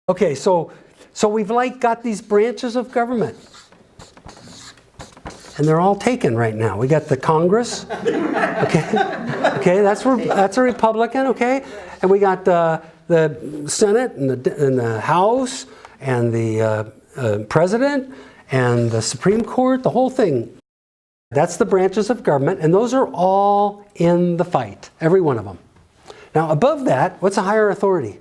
Okay, so we've like got these branches of government. And they're all taken right now. We got the Congress, okay, that's a Republican, okay, and we got the Senate and the House and the President and the Supreme Court, the whole thing. That's the branches of government, and those are all in the fight, every one of them. Now, above that, what's a higher authority?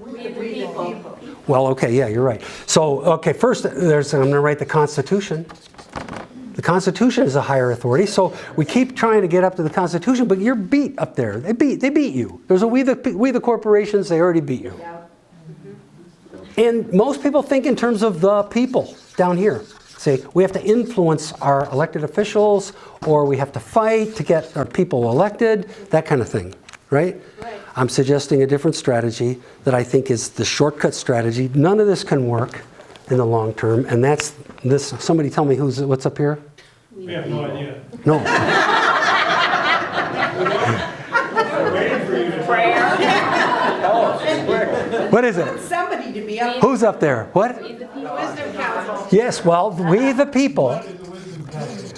We the people. Well, okay, yeah, you're right. So, okay, first, I'm going to write the Constitution. The Constitution is a higher authority, so we keep trying to get up to the Constitution, but you're beat up there. They beat you. There's a we the corporations, they already beat you. Yeah. And most people think in terms of the people down here. Say, we have to influence our elected officials, or we have to fight to get our people elected, that kind of thing, right? Right. I'm suggesting a different strategy that I think is the shortcut strategy. None of this can work in the long term, and that's this. Somebody tell me what's up here? We have no idea. No. We're waiting for you to Prayer. What is it? Somebody to be up. Who's up there? What? Wisdom Council. Yes, well, we the people.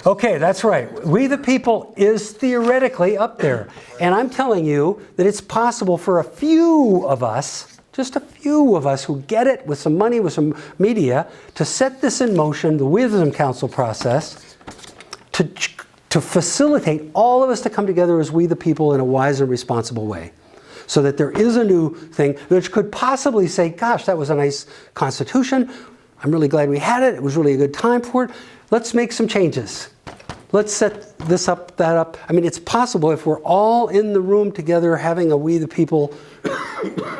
Okay, that's right. We the people is theoretically up there. And I'm telling you that it's possible for a few of us, just a few of us who get it with some money, with some media, to set this in motion, the Wisdom Council process, to facilitate all of us to come together as we the people in a wise and responsible way. So that there is a new thing which could possibly say, gosh, that was a nice constitution. I'm really glad we had it. It was really a good time for it. Let's make some changes. Let's set this up, that up. I mean, it's possible if we're all in the room together having a we the people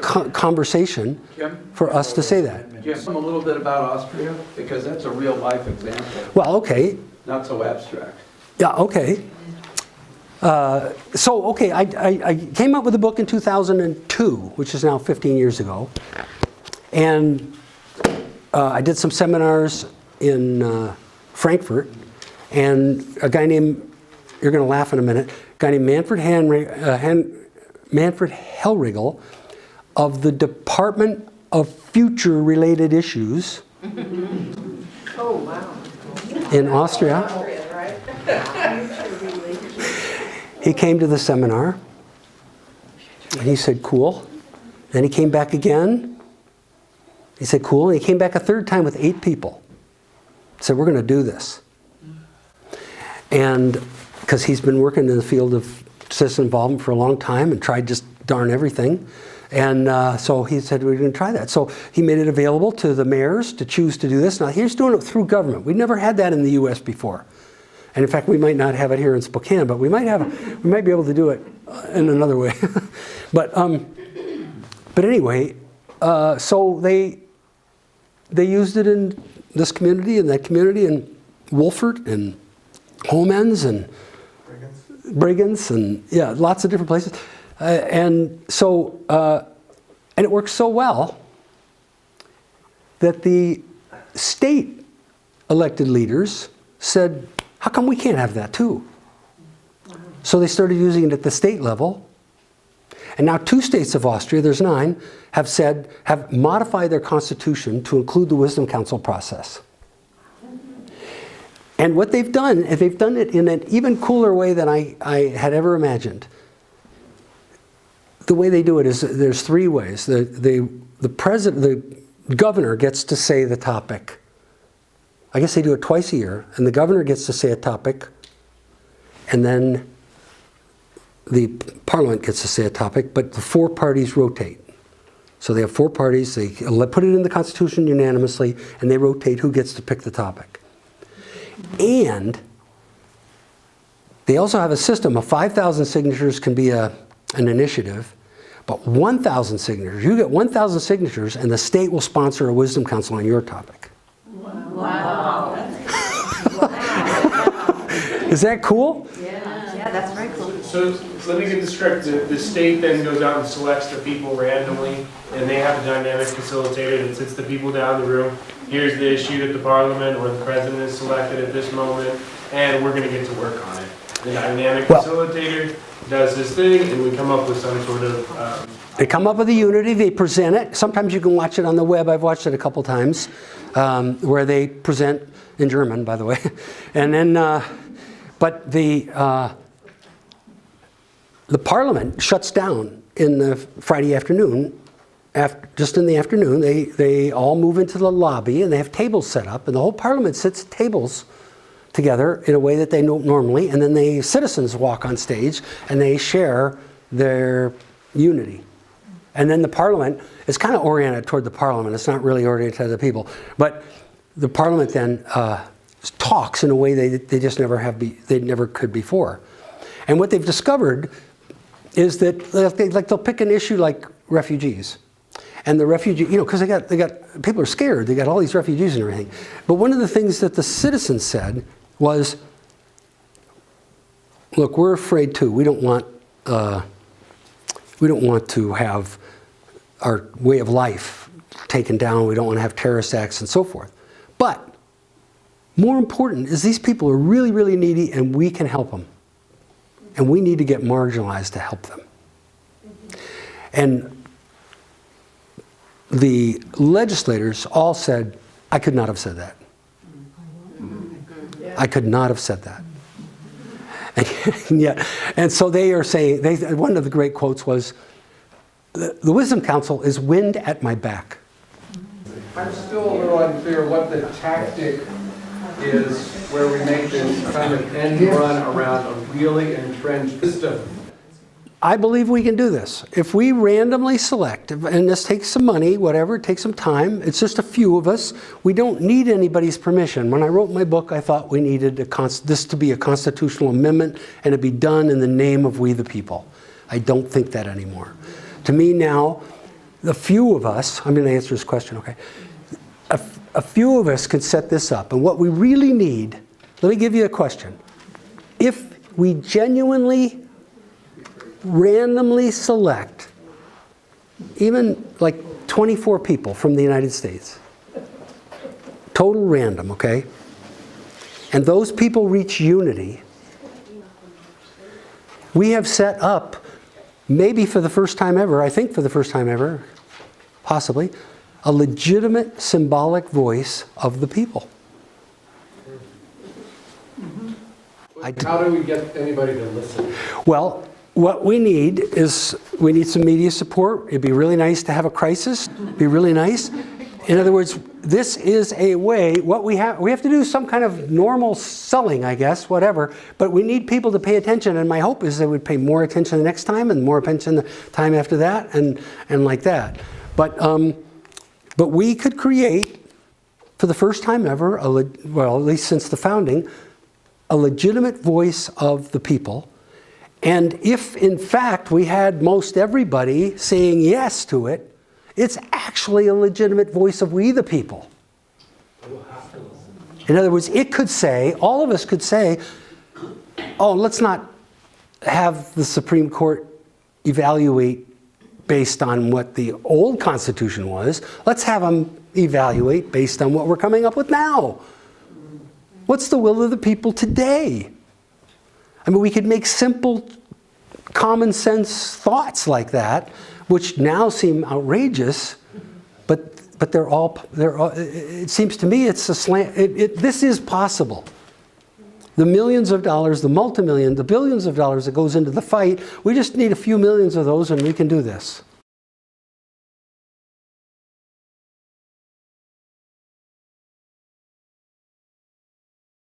conversation for us to say that. Just a little bit about Austria, because that's a real life example, Well, okay. not so abstract. Yeah, okay. Okay, I came up with a book in 2002, which is now 15 years ago. And I did some seminars in Frankfurt. And a guy named, you're going to laugh in a minute, a guy named Manfred Hellriegel of the Department of Future-Related Issues Oh, wow. in Austria. Right? He came to the seminar, and he said, cool. Then he came back again. He said, cool. And he came back a third time with 8 people. Said, we're going to do this. And because he's been working in the field of citizen involvement for a long time and tried just darn everything. And so he said, we're going to try that. So he made it available to the mayors to choose to do this. Now he's doing it through government. We've never had that in the US before. And in fact, we might not have it here in Spokane, but we might be able to do it in another way. But anyway, so they used it in this community and that community, and Wolfert and Homens and Brigands and yeah, lots of different places. And it works so well that the state elected leaders said, how come we can't have that too? So they started using it at the state level. And now 2 states of Austria, there's 9, have modified their constitution to include the Wisdom Council process. And what they've done is they've done it in an even cooler way than I had ever imagined. The way they do it is there's 3 ways. The governor gets to say the topic. I guess they do it twice a year, and the governor gets to say a topic, and then the parliament gets to say a topic, but the 4 parties rotate. So they have 4 parties, they put it in the Constitution unanimously, and they rotate who gets to pick the topic. And they also have a system of 5,000 signatures can be an initiative, but 1,000 signatures, you get 1,000 signatures, and the state will sponsor a Wisdom Council on your topic. Wow. Is that cool? Yeah, that's very cool. So let me get this correct. The state then goes out and selects the people randomly, and they have a dynamic facilitator that sits the people down in the room. Here's the issue that the parliament or the president has selected at this moment, and we're going to get to work on it. The dynamic facilitator does this thing, and we come up with some sort of They come up with a unity, they present it. Sometimes you can watch it on the web. I've watched it a couple times, where they present in German, by the way. And then, but the Parliament shuts down in the Friday afternoon. Just in the afternoon, they all move into the lobby and they have tables set up, and the whole Parliament sits at tables together in a way that they don't normally, and then the citizens walk on stage and they share their unity. And then the Parliament is kind of oriented toward the Parliament. It's not really oriented to the people. But the Parliament then talks in a way they just they never could before. And what they've discovered is that they'll pick an issue like refugees. And the refugee, because they got people are scared. They got all these refugees and everything. But one of the things that the citizens said was, "Look, we're afraid too. We don't want to have our way of life taken down. We don't want to have terrorist acts and so forth. But more important is these people are really, really needy, and we can help them. And we need to get marginalized to help them." And the legislators all said, "I could not have said that. I could not have said that." And so they are saying, one of the great quotes was, "The Wisdom Council is wind at my back." I'm still a little unclear what the tactic is where we make this kind of end run around a really entrenched system. I believe we can do this. If we randomly select, and this takes some money, whatever, it takes some time, it's just a few of us, we don't need anybody's permission. When I wrote my book, I thought we needed this to be a constitutional amendment and to be done in the name of we the people. I don't think that anymore. To me now, the few of us, I'm going to answer this question, okay? A few of us can set this up. And what we really need, let me give you a question. If we genuinely randomly select even like 24 people from the United States, total random, okay? And those people reach unity, we have set up, maybe for the first time ever, I think for the first time ever, possibly, a legitimate symbolic voice of the people. How do we get anybody to listen? Well, what we need is, we need some media support. It'd be really nice to have a crisis. It'd be really nice. In other words, this is a way, we have to do some kind of normal selling, I guess, whatever, but we need people to pay attention, and my hope is they would pay more attention the next time and more attention the time after that, and like that. But we could create, for the first time ever, well, at least since the founding, a legitimate voice of the people. And if, in fact, we had most everybody saying yes to it, it's actually a legitimate voice of we the people. In other words, it could say, all of us could say, oh, let's not have the Supreme Court evaluate based on what the old Constitution was. Let's have them evaluate based on what we're coming up with now. What's the will of the people today? I mean, we could make simple, common sense thoughts like that, which now seem outrageous, but they're all, it seems to me it's a slant, this is possible. The millions of dollars, the multi-million, the billions of dollars that goes into the fight, we just need a few millions of those and we can do this.